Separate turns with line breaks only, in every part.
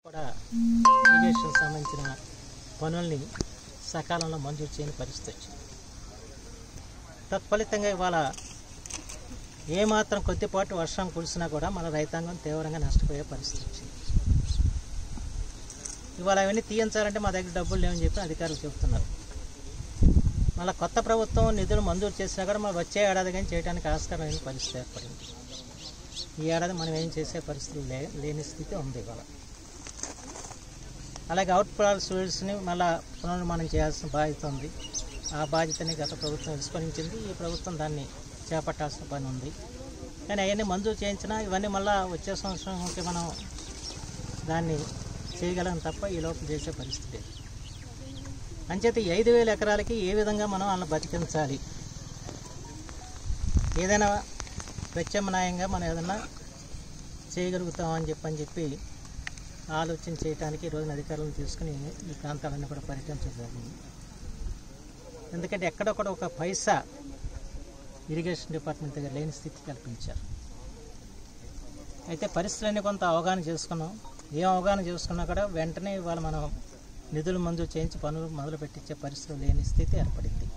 కూడా ఇరిగేషన్ సంబంధించిన పనుల్ని సకాలంలో మంజూరు చేయని పరిస్థితి వచ్చింది. తత్ఫలితంగా ఇవాళ ఏమాత్రం కొద్దిపాటు వర్షం కురిసినా కూడా మన రైతాంగం తీవ్రంగా నష్టపోయే పరిస్థితి వచ్చింది. ఇవాళ అవన్నీ తీయించాలంటే మా దగ్గర డబ్బులు లేవని చెప్పి అధికారులు చెబుతున్నారు. మళ్ళీ కొత్త ప్రభుత్వం నిధులు మంజూరు చేసినా కూడా మళ్ళీ వచ్చే ఏడాది కానీ చేయడానికి ఆస్కారమైన పరిస్థితి ఏర్పడింది. ఈ ఏడాది మనం ఏం చేసే పరిస్థితులు లేని స్థితి ఉంది ఇవాళ. అలాగే అవుట్ ఫాల్ సూయిల్స్ని మళ్ళీ పునర్నిర్మాణం చేయాల్సిన బాధ్యత ఉంది. ఆ బాధ్యతని గత ప్రభుత్వం విస్మరించింది. ఈ ప్రభుత్వం దాన్ని చేపట్టాల్సిన పని ఉంది. కానీ అవన్నీ మంజూరు చేయించినా ఇవన్నీ మళ్ళీ వచ్చే సంవత్సరంకి మనం దాన్ని చేయగలం తప్ప ఈ లోపల చేసే పరిస్థితి లేదు. అంచేత 5,000 ఎకరాలకి ఏ విధంగా మనం వాళ్ళని బతికించాలి, ఏదైనా ప్రత్యామ్నాయంగా మనం ఏదైనా చేయగలుగుతామని చెప్పి ఆలోచన చేయడానికి ఈరోజున అధికారులను తీసుకుని ఈ ప్రాంతాలన్నీ కూడా పర్యటించడం జరిగింది. ఎందుకంటే ఎక్కడొక్కడ ఒక పైసా ఇరిగేషన్ డిపార్ట్మెంట్ దగ్గర లేని స్థితి కల్పించారు. అయితే పరిస్థితులన్నీ కొంత అవగాహన చేసుకున్నాం. ఏం అవగాహన చేసుకున్నా కూడా వెంటనే ఇవాళ మనం నిధులు మంజూరు చేయించి పనులు మొదలు పెట్టించే పరిస్థితులు లేని స్థితి ఏర్పడింది.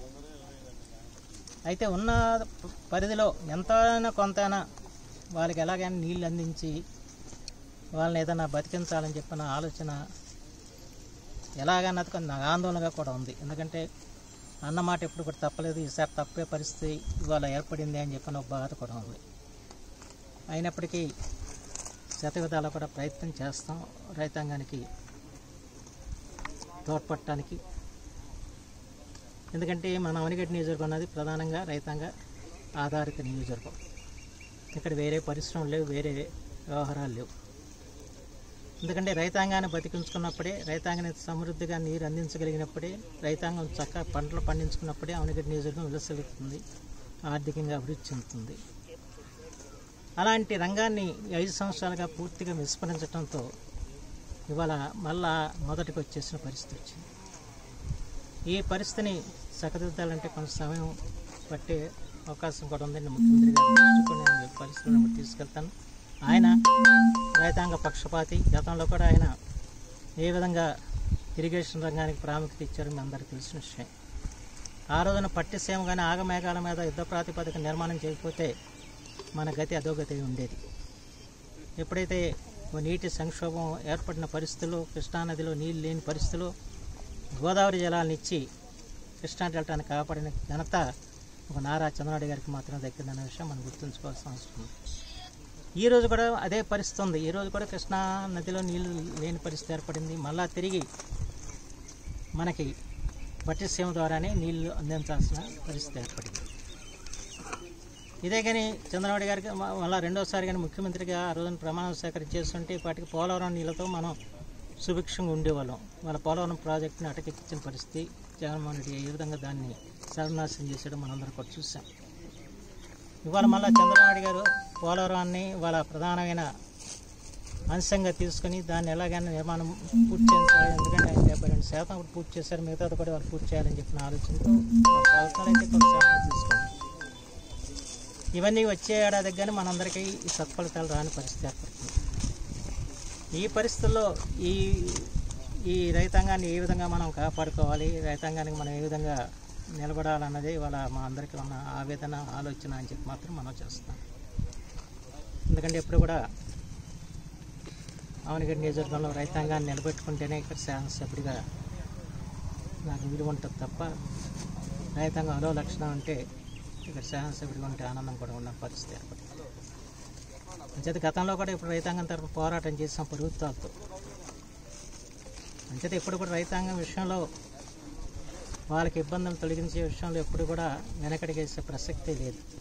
అయితే ఉన్న పరిధిలో ఎంతైనా కొంతైనా వాళ్ళకి ఎలాగైనా నీళ్ళు అందించి వాళ్ళని ఏదైనా బతికించాలని చెప్పిన ఆలోచన ఎలాగన్నది కొంత ఆందోళనగా కూడా ఉంది. ఎందుకంటే అన్నమాట ఎప్పుడు కూడా తప్పలేదు, ఈసారి తప్పే పరిస్థితి ఇవాళ ఏర్పడింది అని చెప్పిన ఒక బాధ కూడా ఉంది. అయినప్పటికీ శతవిధాలా కూడా ప్రయత్నం చేస్తాం రైతాంగానికి తోడ్పడటానికి. ఎందుకంటే మన అవనిగడ్డ నియోజకవర్గం అన్నది ప్రధానంగా రైతాంగ ఆధారిత నియోజకవర్గం. ఇక్కడ వేరే పరిశ్రమలు లేవు, వేరే వ్యవహారాలు లేవు. ఎందుకంటే రైతాంగాన్ని బతికించుకున్నప్పుడే, రైతాంగానికి సమృద్ధిగా నీరు అందించగలిగినప్పుడే, రైతాంగం చక్కగా పంటలు పండించుకున్నప్పుడే అవనిగడ్డ నియోజకవర్గం విలసిల్లుతుంది, ఆర్థికంగా అభివృద్ధి చెందుతుంది. అలాంటి రంగాన్ని 5 సంవత్సరాలుగా పూర్తిగా విస్మరించడంతో ఇవాళ మళ్ళా మొదటికి వచ్చేసిన పరిస్థితి వచ్చింది. ఈ పరిస్థితిని చక్కదిద్దాలంటే కొంత సమయం పట్టే అవకాశం కూడా ఉందని ముఖ్యమంత్రి గారు దృష్టికొని నేను పరిస్థితులను తీసుకెళ్తాను. ఆయన రైతాంగ పక్షపాతి. గతంలో కూడా ఆయన ఏ విధంగా ఇరిగేషన్ రంగానికి ప్రాముఖ్యత ఇచ్చారో మీ అందరికీ తెలిసిన విషయం. ఆ రోజున పట్టిసీమ కానీ ఆగమేఘాల మీద యుద్ధ ప్రాతిపదిక నిర్మాణం చేయకపోతే మన గతి అధోగతి ఉండేది. ఎప్పుడైతే నీటి సంక్షోభం ఏర్పడిన పరిస్థితుల్లో, కృష్ణానదిలో నీళ్ళు లేని పరిస్థితుల్లో గోదావరి జలాలను ఇచ్చి కృష్ణా డెల్టాను కాపాడిన ఘనత ఒక నారా చంద్రబాబు గారికి మాత్రం దక్కిందన్న విషయం మనం గుర్తుంచుకోవాల్సిన అవసరం ఉంది. ఈరోజు కూడా అదే పరిస్థితి ఉంది. ఈరోజు కూడా కృష్ణా నదిలో నీళ్లు లేని పరిస్థితి ఏర్పడింది. మళ్ళా తిరిగి మనకి పట్టిసీమ ద్వారానే నీళ్లు అందించాల్సిన పరిస్థితి ఏర్పడింది. ఇదే కానీ చంద్రబాబు గారికి మళ్ళీ రెండోసారి కానీ ముఖ్యమంత్రిగా ఆ రోజున ప్రమాణ స్వీకారం చేస్తుంటే ఇప్పటికి పోలవరం నీళ్ళతో మనం సుభిక్షంగా ఉండేవాళ్ళం. వాళ్ళ పోలవరం ప్రాజెక్టుని అటకెక్కించిన పరిస్థితి జగన్మోహన్ రెడ్డి ఏ విధంగా దాన్ని సర్వనాశనం చేశాడో మనందరం కూడా చూసాం. ఇవాళ మళ్ళీ చంద్రబాబు గారు పోలవరాన్ని వాళ్ళ ప్రధానమైన అంశంగా తీసుకుని దాన్ని ఎలాగైనా నిర్మాణం పూర్తి చేయించాలి. ఎందుకంటే ఆయన 72% పూర్తి చేశారు, మిగతాది కూడా వాళ్ళు పూర్తి చేయాలని చెప్పిన ఆలోచనతో ప్రభుత్వాలు అయితే కొంత సమయం తీసుకున్నాం. ఇవన్నీ వచ్చే ఏడాదికి కానీ మనందరికీ ఈ సత్ఫలితాలు రాని పరిస్థితి ఏర్పడుతుంది. ఈ పరిస్థితుల్లో ఈ రైతాంగాన్ని ఏ విధంగా మనం కాపాడుకోవాలి, రైతాంగానికి మనం ఏ విధంగా నిలబడాలన్నది ఇవాళ మా అందరికీ ఉన్న ఆవేదన, ఆలోచన అని చెప్పి మాత్రం మనం చేస్తాం. ఎందుకంటే ఎప్పుడు కూడా అవనిగడ్డ నియోజకవర్గంలో రైతాంగాన్ని నిలబెట్టుకుంటేనే ఇక్కడ శాసనసభ్యుడిగా నాకు విలువ ఉంటుంది తప్ప రైతాంగం అలో లక్షణం అంటే ఇక్కడ శాసనసభ్యుడిగా ఉంటే ఆనందం కూడా ఉన్న పరిస్థితి ఏర్పడింది. అంచేత గతంలో కూడా ఇప్పుడు రైతాంగం తరఫున పోరాటం చేసాం ప్రభుత్వాలతో. అంచేత ఎప్పుడు కూడా రైతాంగం విషయంలో వాళ్ళకి ఇబ్బందులు తొలగించే విషయంలో ఎప్పుడు కూడా వెనకడిగేసే ప్రసక్తే లేదు.